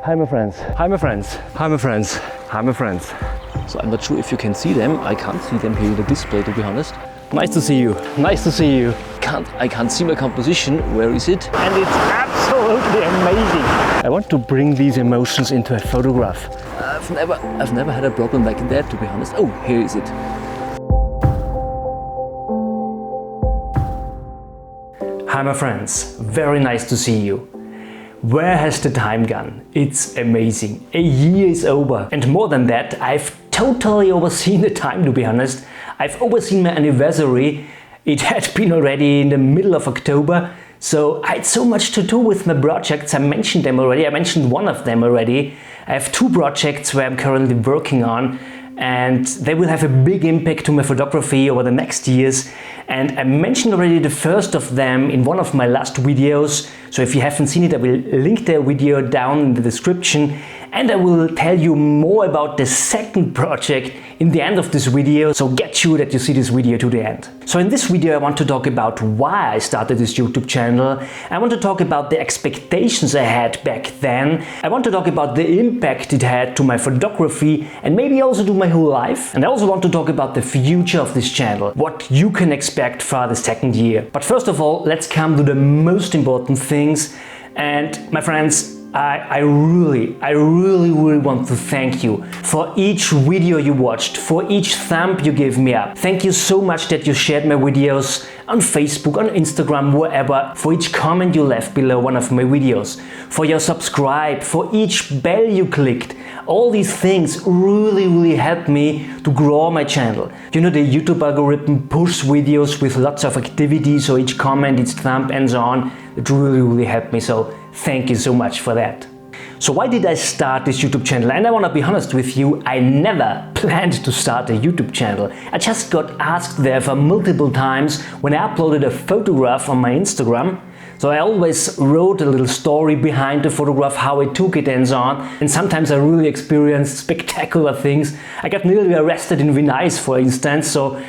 Hi my friends. Hi my friends. Hi my friends. Hi my friends. So I'm not sure if you can see them. I can't see them here in the display, to be honest. Nice to see you. Nice to see you. I can't see my composition. Where is it? And it's absolutely amazing. I want to bring these emotions into a photograph. I've never had a problem like that, to be honest. Oh, here is it. Hi my friends. Very nice to see you. Where has the time gone? It's amazing. A year is over. And more than that, I've totally overseen the time, to be honest. I've overseen my anniversary. It had been already in the middle of October. So I had so much to do with my projects. I mentioned them already. I mentioned one of them already. I have two projects where I'm currently working on, and they will have a big impact to my photography over the next years. And I mentioned already the first of them in one of my last videos. So if you haven't seen it, I will link the video down in the description. And I will tell you more about the second project in the end of this video. So get sure that you see this video to the end. So in this video, I want to talk about why I started this YouTube channel. I want to talk about the expectations I had back then. I want to talk about the impact it had to my photography and maybe also to my whole life. And I also want to talk about the future of this channel, what you can expect for the second year. But first of all, let's come to the most important things. And my friends, I really want to thank you for each video you watched, for each thumb you gave me up. Thank you so much that you shared my videos on Facebook, on Instagram, wherever, for each comment you left below one of my videos, for your subscribe, for each bell you clicked. All these things really help me to grow my channel. You know, the YouTube algorithm pushes videos with lots of activity, so each comment, each thumb and so on, it really helped me. So thank you so much for that. So why did I start this YouTube channel? And I want to be honest with you, I never planned to start a YouTube channel. I just got asked there for multiple times when I uploaded a photograph on my Instagram. So I always wrote a little story behind the photograph, how I took it and so on. And sometimes I really experienced spectacular things. I got nearly arrested in Venice, for instance. So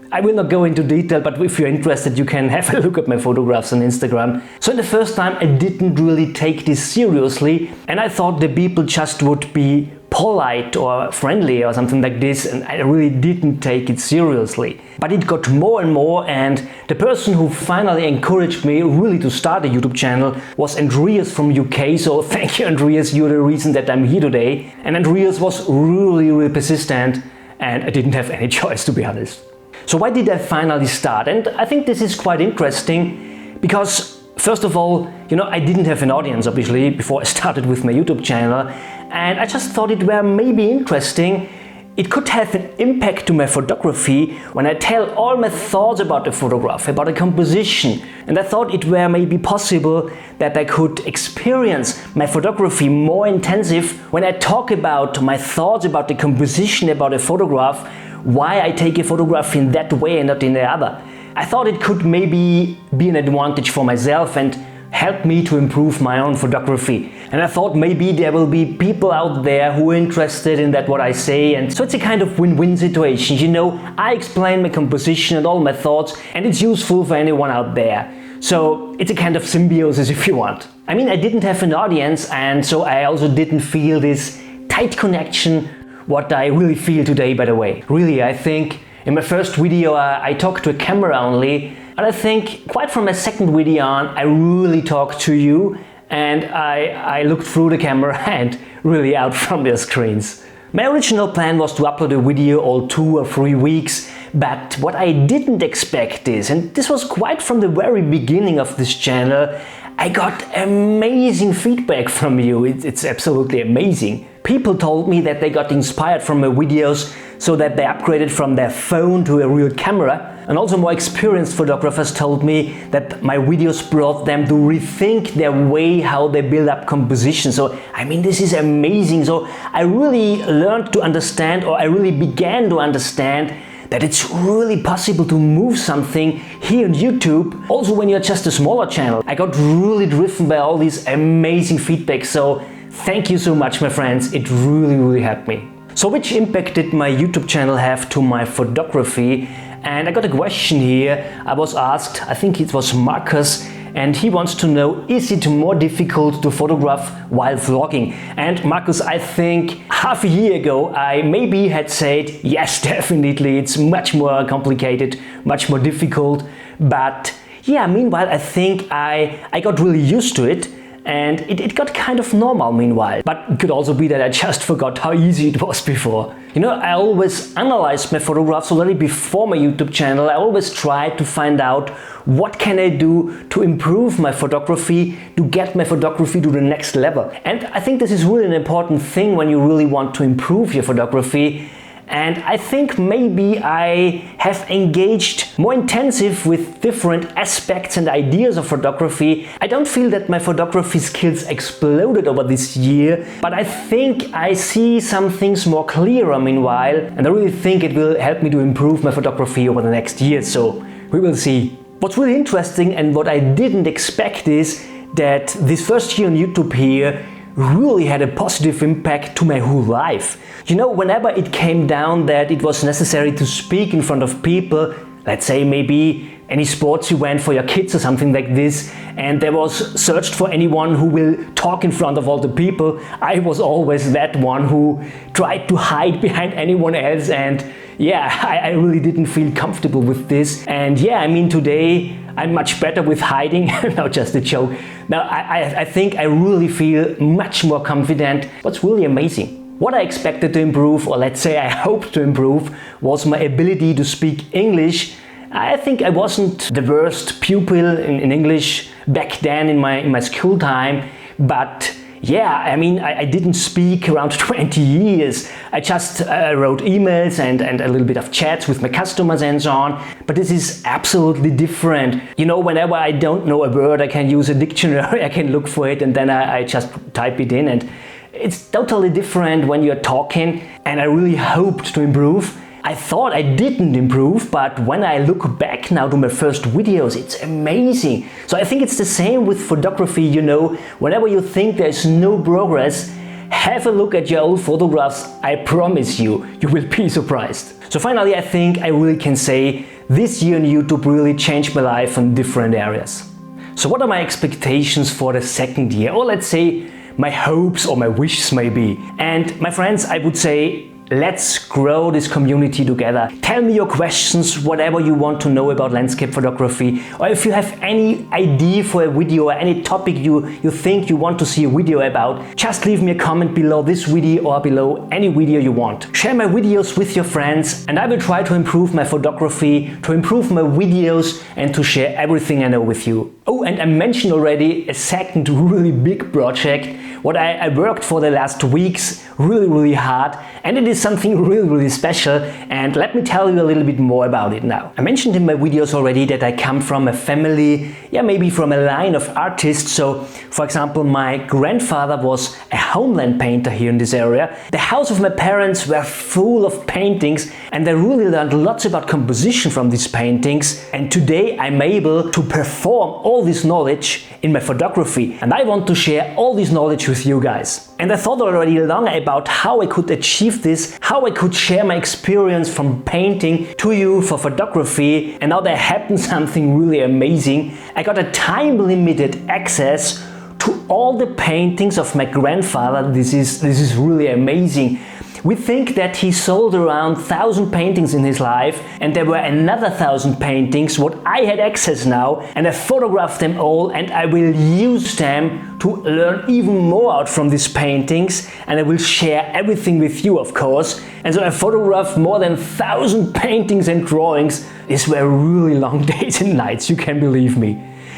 I will not go into detail, but if you're interested, you can have a look at my photographs on Instagram. So in the first time, I didn't really take this seriously, and I thought the people just would be polite or friendly or something like this, and I really didn't take it seriously. But it got more and more, and the person who finally encouraged me really to start a YouTube channel was Andreas from UK. So thank you, Andreas, you're the reason that I'm here today. And Andreas was really persistent, and I didn't have any choice, to be honest. So why did I finally start? And I think this is quite interesting because, first of all, you know, I didn't have an audience, obviously, before I started with my YouTube channel. And I just thought it were maybe interesting. It could have an impact to my photography when I tell all my thoughts about the photograph, about the composition. And I thought it were maybe possible that I could experience my photography more intensive when I talk about my thoughts about the composition, about a photograph, why I take a photograph in that way and not in the other. I thought it could maybe be an advantage for myself and help me to improve my own photography. And I thought maybe there will be people out there who are interested in that what I say, and so it's a kind of win-win situation. You know, I explain my composition and all my thoughts, and it's useful for anyone out there. So it's a kind of symbiosis, if you want. I mean, I didn't have an audience, and so I also didn't feel this tight connection what I really feel today, by the way. Really, I think in my first video I talked to a camera only, and I think quite from my second video on I really talked to you, and I looked through the camera and really out from the screens. My original plan was to upload a video all 2 or 3 weeks, but what I didn't expect is, and this was quite from the very beginning of this channel, I got amazing feedback from you. It's absolutely amazing. People told me that they got inspired from my videos, so that they upgraded from their phone to a real camera. And also more experienced photographers told me that my videos brought them to rethink their way how they build up composition. So I mean, this is amazing. So I really learned to understand, or I really began to understand, that it's really possible to move something here on YouTube, also when you're just a smaller channel. I got really driven by all these amazing feedback, so thank you so much, my friends. It really helped me. So which impact did my YouTube channel have to my photography? And I got a question here. I was asked, I think it was Marcus, and he wants to know, is it more difficult to photograph while vlogging? And Markus, I think half a year ago I maybe had said, yes, definitely, it's much more complicated, much more difficult, but yeah, meanwhile I think I got really used to it. And it got kind of normal meanwhile. But it could also be that I just forgot how easy it was before. You know, I always analyzed my photographs already before my YouTube channel. I always tried to find out what can I do to improve my photography, to get my photography to the next level. And I think this is really an important thing when you really want to improve your photography. And I think maybe I have engaged more intensive with different aspects and ideas of photography. I don't feel that my photography skills exploded over this year, but I think I see some things more clearer meanwhile, and I really think it will help me to improve my photography over the next year, so we will see. What's really interesting and what I didn't expect is that this first year on YouTube here really had a positive impact to my whole life. You know, whenever it came down that it was necessary to speak in front of people, let's say maybe any sports event for your kids or something like this, and there was searched for anyone who will talk in front of all the people, I was always that one who tried to hide behind anyone else, and yeah, I really didn't feel comfortable with this. And yeah, I mean, today I'm much better with hiding. No, just a joke. Now, I think I really feel much more confident. What's really amazing. What I expected to improve, or let's say I hoped to improve, was my ability to speak English. I think I wasn't the worst pupil in English back then in my school time, but yeah, I mean, I didn't speak around 20 years. I just wrote emails and a little bit of chats with my customers and so on. But this is absolutely different. You know, whenever I don't know a word, I can use a dictionary, I can look for it, and then I just type it in. And it's totally different when you're talking, and I really hoped to improve. I thought I didn't improve, but when I look back now to my first videos, it's amazing. So I think it's the same with photography, you know, whenever you think there's no progress, have a look at your old photographs. I promise you, you will be surprised. So finally, I think I really can say this year on YouTube really changed my life in different areas. So what are my expectations for the second year? Or let's say my hopes or my wishes maybe. And my friends, I would say, let's grow this community together. Tell me your questions, whatever you want to know about landscape photography, or if you have any idea for a video or any topic you think you want to see a video about, just leave me a comment below this video or below any video you want. Share my videos with your friends, and I will try to improve my photography, to improve my videos, and to share everything I know with you. Oh, and I mentioned already a second really big project, what I worked for the last weeks really hard, and it is something really special, and let me tell you a little bit more about it now. I mentioned in my videos already that I come from a family, yeah, maybe from a line of artists. So for example, my grandfather was a homeland painter here in this area. The house of my parents were full of paintings, and I really learned lots about composition from these paintings, and today I'm able to perform all this knowledge in my photography, and I want to share all this knowledge with you guys. And I thought already long about how I could achieve this, how I could share my experience from painting to you for photography, and now there happened something really amazing. I got a time-limited access to all the paintings of my grandfather. This is really amazing. We think that he sold around 1,000 paintings in his life, and there were another 1,000 paintings what I had access now, and I photographed them all, and I will use them to learn even more out from these paintings, and I will share everything with you, of course. And so I photographed more than 1,000 paintings and drawings. These were really long days and nights, you can believe me.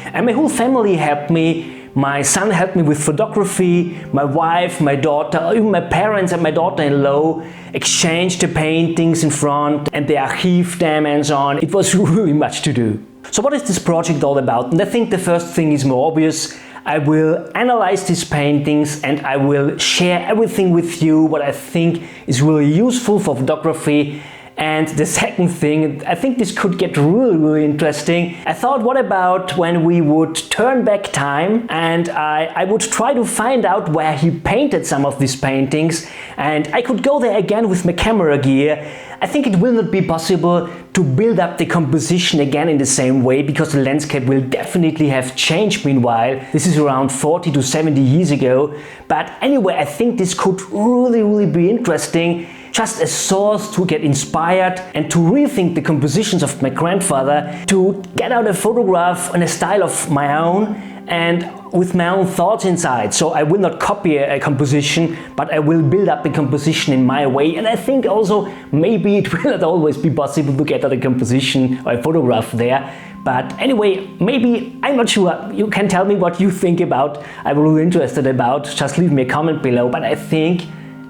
And my whole family helped me. My son helped me with photography, my wife, my daughter, even my parents and my daughter-in-law exchanged the paintings in front, and they archived them and so on. It was really much to do. So what is this project all about? And I think the first thing is more obvious. I will analyze these paintings and I will share everything with you what I think is really useful for photography. And the second thing, I think this could get really interesting. I thought, what about when we would turn back time and I would try to find out where he painted some of these paintings, and I could go there again with my camera gear. I think it will not be possible to build up the composition again in the same way, because the landscape will definitely have changed meanwhile. This is around 40 to 70 years ago. But anyway, I think this could really be interesting. Just a source to get inspired and to rethink the compositions of my grandfather, to get out a photograph in a style of my own and with my own thoughts inside. So I will not copy a composition, but I will build up the composition in my way. And I think also maybe it will not always be possible to get out a composition or a photograph there. But anyway, maybe, I'm not sure, you can tell me what you think about, I'm really interested about, just leave me a comment below. But I think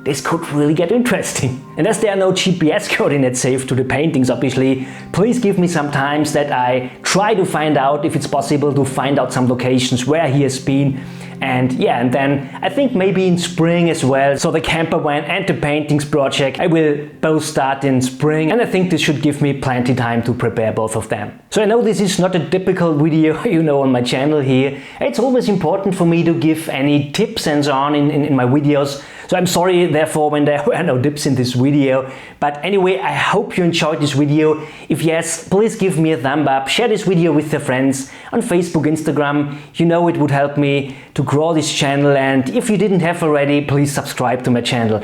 this could really get interesting. And as there are no GPS coordinates saved to the paintings, obviously, please give me some time that I try to find out if it's possible to find out some locations where he has been. And yeah, and then I think maybe in spring as well. So the camper van and the paintings project, I will both start in spring, and I think this should give me plenty time to prepare both of them. So I know this is not a typical video, you know, on my channel here. It's always important for me to give any tips and so on in my videos. So I'm sorry therefore when there were no tips in this video. But anyway, I hope you enjoyed this video. If yes, please give me a thumb up, share this video with your friends on Facebook, Instagram. You know, it would help me to grow this channel, and if you didn't have already, please subscribe to my channel.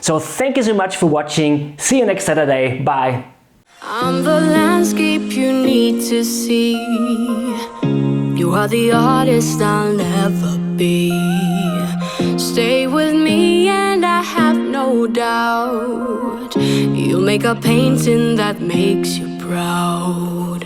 So thank you so much for watching. See you next Saturday. Bye. I'm the landscape you need to see. You are the artist I'll never be. Stay with me and I have no doubt you'll make a painting that makes you proud.